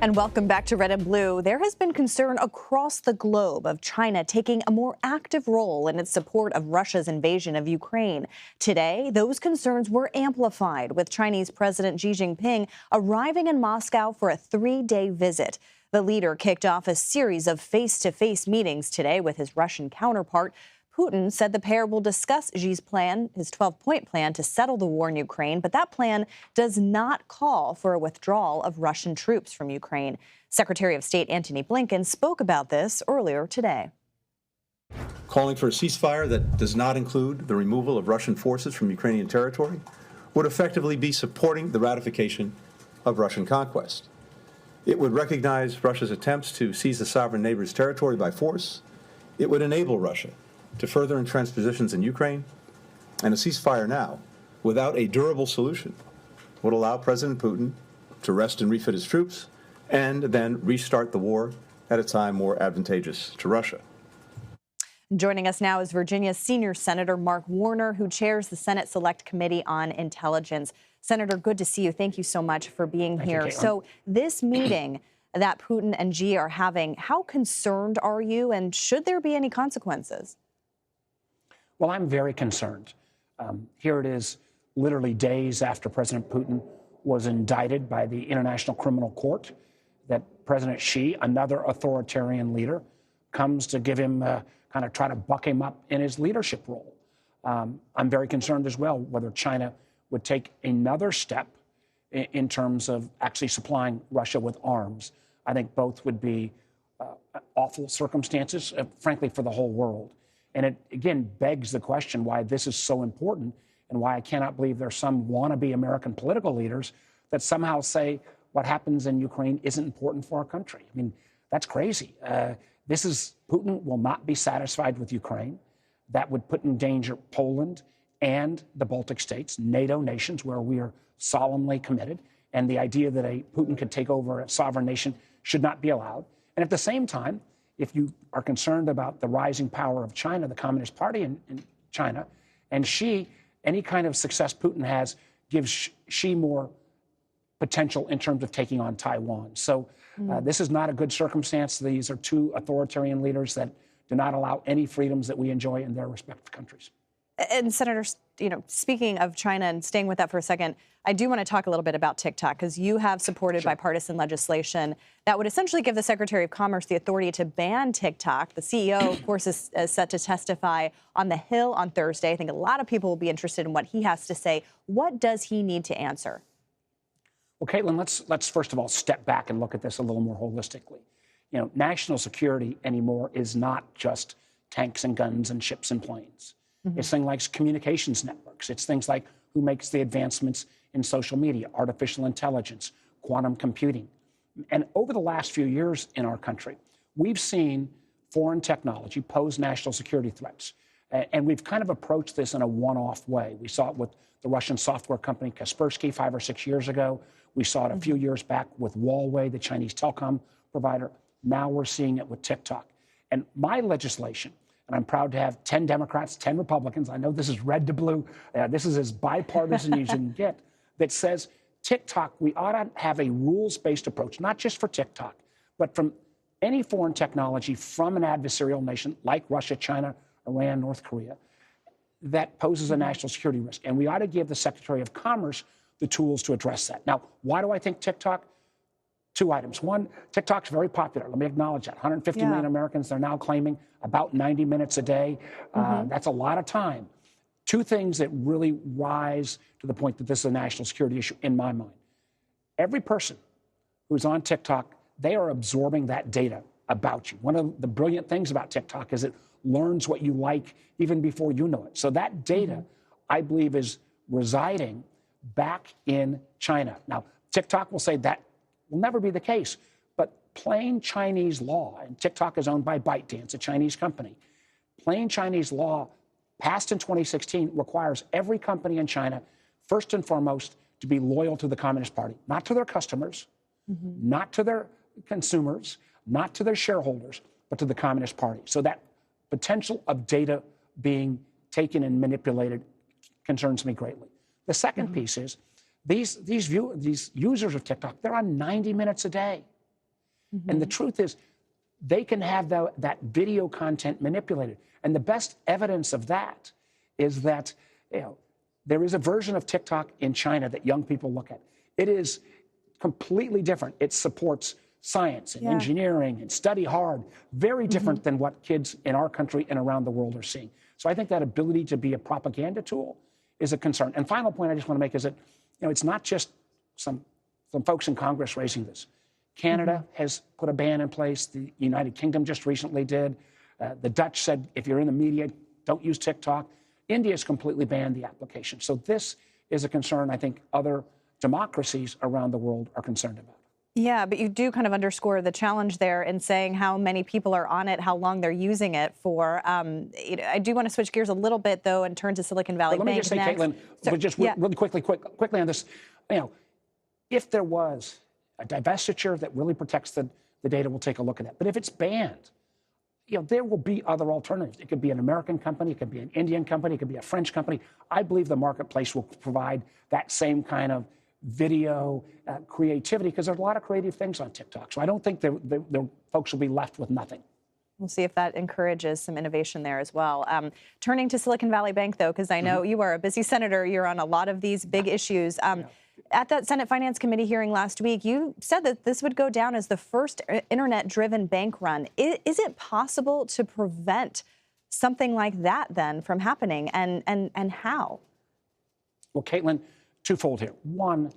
And welcome back to Red and Blue. There has been concern across the globe of China taking a more active role in its support of Russia's invasion of Ukraine. Today, those concerns were amplified with Chinese President Xi Jinping arriving in Moscow for a 3-day visit. The leader kicked off a series of face-to-face meetings today with his Russian counterpart. Putin said the pair will discuss Xi's plan, his 12-point plan to settle the war in Ukraine, but that plan does not call for a withdrawal of Russian troops from Ukraine. Secretary of State Antony Blinken spoke about this earlier today. Calling for a ceasefire that does not include the removal of Russian forces from Ukrainian territory would effectively be supporting the ratification of Russian conquest. It would recognize Russia's attempts to seize the sovereign neighbor's territory by force. It would enable Russia to further entrench positions in Ukraine, and a ceasefire now, without a durable solution, would allow President Putin to rest and refit his troops and then restart the war at a time more advantageous to Russia. Joining us now is Virginia's senior Senator Mark Warner, who chairs the Senate Select Committee on Intelligence. Senator, good to see you. Thank you so much for being here. So this meeting that Putin and Xi are having, how concerned are you, and should there be any consequences? Well, I'm very concerned. Here it is, literally days after President Putin was indicted by the International Criminal Court, that President Xi, another authoritarian leader, comes to give him, kind of try to buck him up in his leadership role. I'm very concerned as well whether China would take another step in terms of actually supplying Russia with arms. I think both would be awful circumstances, frankly, for the whole world. And it, again, begs the question why this is so important and why I cannot believe there are some wannabe American political leaders that somehow say what happens in Ukraine isn't important for our country. I mean, that's crazy. Putin will not be satisfied with Ukraine. That would put in danger Poland and the Baltic states, NATO nations, where we are solemnly committed. And the idea that Putin could take over a sovereign nation should not be allowed. And at the same time, if you are concerned about the rising power of China, the Communist Party in China, and Xi, any kind of success Putin has gives Xi more potential in terms of taking on Taiwan. So this is not a good circumstance. These are two authoritarian leaders that do not allow any freedoms that we enjoy in their respective countries. And Senator, speaking of China and staying with that for a second, I do want to talk a little bit about TickTock, because you have supported bipartisan legislation that would essentially give the Secretary of Commerce the authority to ban TickTock. The CEO, of course, is set to testify on the Hill on Thursday. I think a lot of people will be interested in what he has to say. What does he need to answer? Well, Caitlin, let's first of all step back and look at this a little more holistically. National security anymore is not just tanks and guns and ships and planes. It's things like communications networks. It's things like who makes the advancements in social media, artificial intelligence, quantum computing. And over the last few years in our country, we've seen foreign technology pose national security threats. And we've kind of approached this in a one-off way. We saw it with the Russian software company Kaspersky 5 or 6 years ago. We saw it a few years back with Huawei, the Chinese telecom provider. Now we're seeing it with TikTok. And my legislation, and I'm proud to have 10 Democrats, 10 Republicans, I know this is red to blue, this is as bipartisan as you can get, that says TikTok, we ought to have a rules-based approach, not just for TikTok, but from any foreign technology from an adversarial nation like Russia, China, Iran, North Korea, that poses a national security risk. And we ought to give the Secretary of Commerce the tools to address that. Now, why do I think TikTok? 2 items. One, TikTok's very popular. Let me acknowledge that. 150 million Americans, they're now claiming about 90 minutes a day. That's a lot of time. 2 things that really rise to the point that this is a national security issue in my mind. Every person who's on TikTok, they are absorbing that data about you. One of the brilliant things about TikTok is it learns what you like even before you know it. So that data, I believe, is residing back in China. Now, TikTok will say that will never be the case, but plain Chinese law, and TikTok is owned by ByteDance, a Chinese company, plain Chinese law passed in 2016 requires every company in China, first and foremost, to be loyal to the Communist Party, not to their customers, not to their consumers, not to their shareholders, but to the Communist Party. So that potential of data being taken and manipulated concerns me greatly. The second piece is these users of TikTok, they're on 90 minutes a day. And the truth is, they can have that video content manipulated. And the best evidence of that is that there is a version of TikTok in China that young people look at. It is completely different. It supports science and engineering and study hard, very different than what kids in our country and around the world are seeing. So I think that ability to be a propaganda tool is a concern. And final point I just want to make is that it's not just some folks in Congress raising this. Canada has put a ban in place. The United Kingdom just recently did. The Dutch said, if you're in the media, don't use TikTok. India has completely banned the application. So this is a concern I think other democracies around the world are concerned about. Yeah, but you do kind of underscore the challenge there in saying how many people are on it, how long they're using it for. I do want to switch gears a little bit, though, and turn to Silicon Valley Bank. Let me just say, next. Caitlin, but just really quickly on this, if there was a divestiture that really protects the data, we'll take a look at that. But if it's banned, there will be other alternatives. It could be an American company, it could be an Indian company, it could be a French company. I believe the marketplace will provide that same kind of video creativity, because there's a lot of creative things on TikTok. So I don't think the folks will be left with nothing. We'll see if that encourages some innovation there as well. Turning to Silicon Valley Bank, though, because I know you are a busy senator, you're on a lot of these big issues. At that Senate Finance Committee hearing last week, you said that this would go down as the first internet-driven bank run. Is it possible to prevent something like that then from happening, and how? Well, Caitlin, twofold here. One,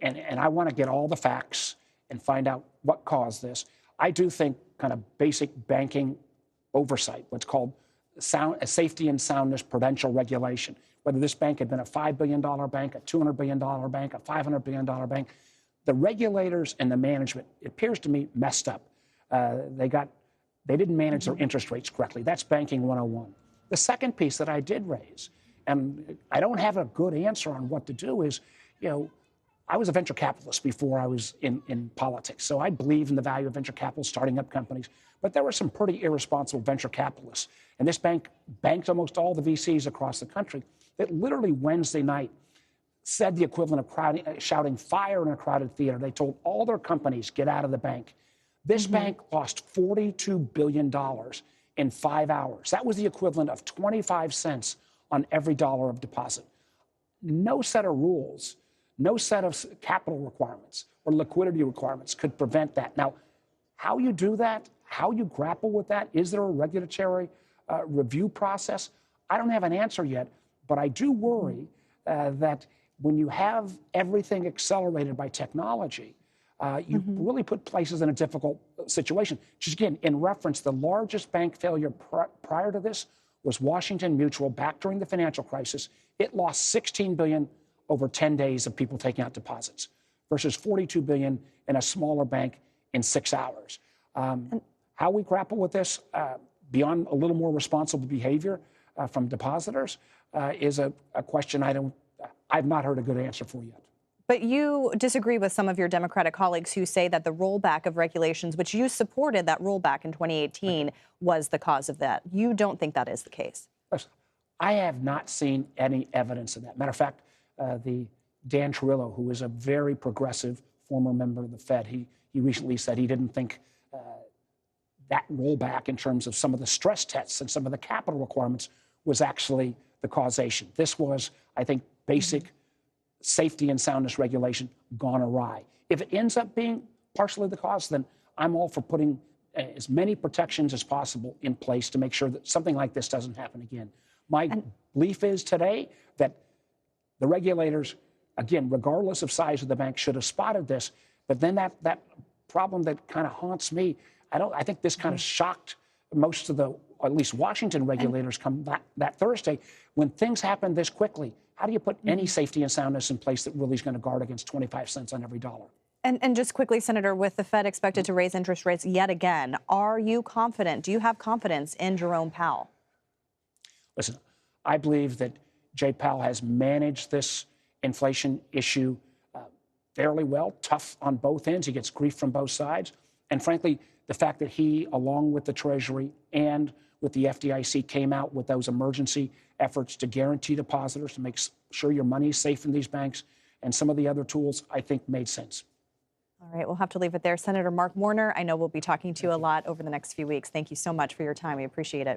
and I want to get all the facts and find out what caused this. I do think kind of basic banking oversight, what's called safety and soundness prudential regulation, whether this bank had been a $5 billion bank, a $200 billion bank, a $500 billion bank, the regulators and the management, it appears to me, messed up. They didn't manage their interest rates correctly. That's banking 101. The second piece that I did raise, and I don't have a good answer on what to do, is, I was a venture capitalist before I was in politics. So I believe in the value of venture capital, starting up companies. But there were some pretty irresponsible venture capitalists. And this bank banked almost all the VCs across the country that literally Wednesday night said the equivalent of shouting fire in a crowded theater. They told all their companies, get out of the bank. This bank lost $42 billion in 5 hours. That was the equivalent of 25 cents on every dollar of deposit. No set of rules, no set of capital requirements or liquidity requirements could prevent that. Now, how you do that, how you grapple with that, is there a regulatory review process? I don't have an answer yet, but I do worry that when you have everything accelerated by technology, you really put places in a difficult situation. Just again, in reference, the largest bank failure prior to this was Washington Mutual back during the financial crisis. It lost $16 billion over 10 days of people taking out deposits versus $42 billion in a smaller bank in 6 hours. How we grapple with this beyond a little more responsible behavior from depositors is a question I've not heard a good answer for yet. But you disagree with some of your Democratic colleagues who say that the rollback of regulations, which you supported that rollback in 2018, was the cause of that. You don't think that is the case? Listen, I have not seen any evidence of that. Matter of fact, the Dan Trillo, who is a very progressive former member of the Fed, he recently said he didn't think that rollback in terms of some of the stress tests and some of the capital requirements was actually the causation. This was, I think, basic safety and soundness regulation gone awry. If it ends up being partially the cause, then I'm all for putting as many protections as possible in place to make sure that something like this doesn't happen again. My belief is today that the regulators, again, regardless of size of the bank, should have spotted this. But then that problem that kind of haunts me, I think this kind of shocked most of the, or at least Washington regulators come back that Thursday. When things happen this quickly, how do you put any safety and soundness in place that really is going to guard against 25 cents on every dollar? And just quickly, Senator, with the Fed expected to raise interest rates yet again, are you confident? Do you have confidence in Jerome Powell? Listen, I believe that Jay Powell has managed this inflation issue fairly well, tough on both ends. He gets grief from both sides. And frankly, the fact that he, along with the Treasury and with the FDIC, came out with those emergency efforts to guarantee depositors, to make sure your money is safe in these banks, and some of the other tools, I think made sense. All right, we'll have to leave it there. Senator Mark Warner, I know we'll be talking to you a lot over the next few weeks. Thank you so much for your time. We appreciate it.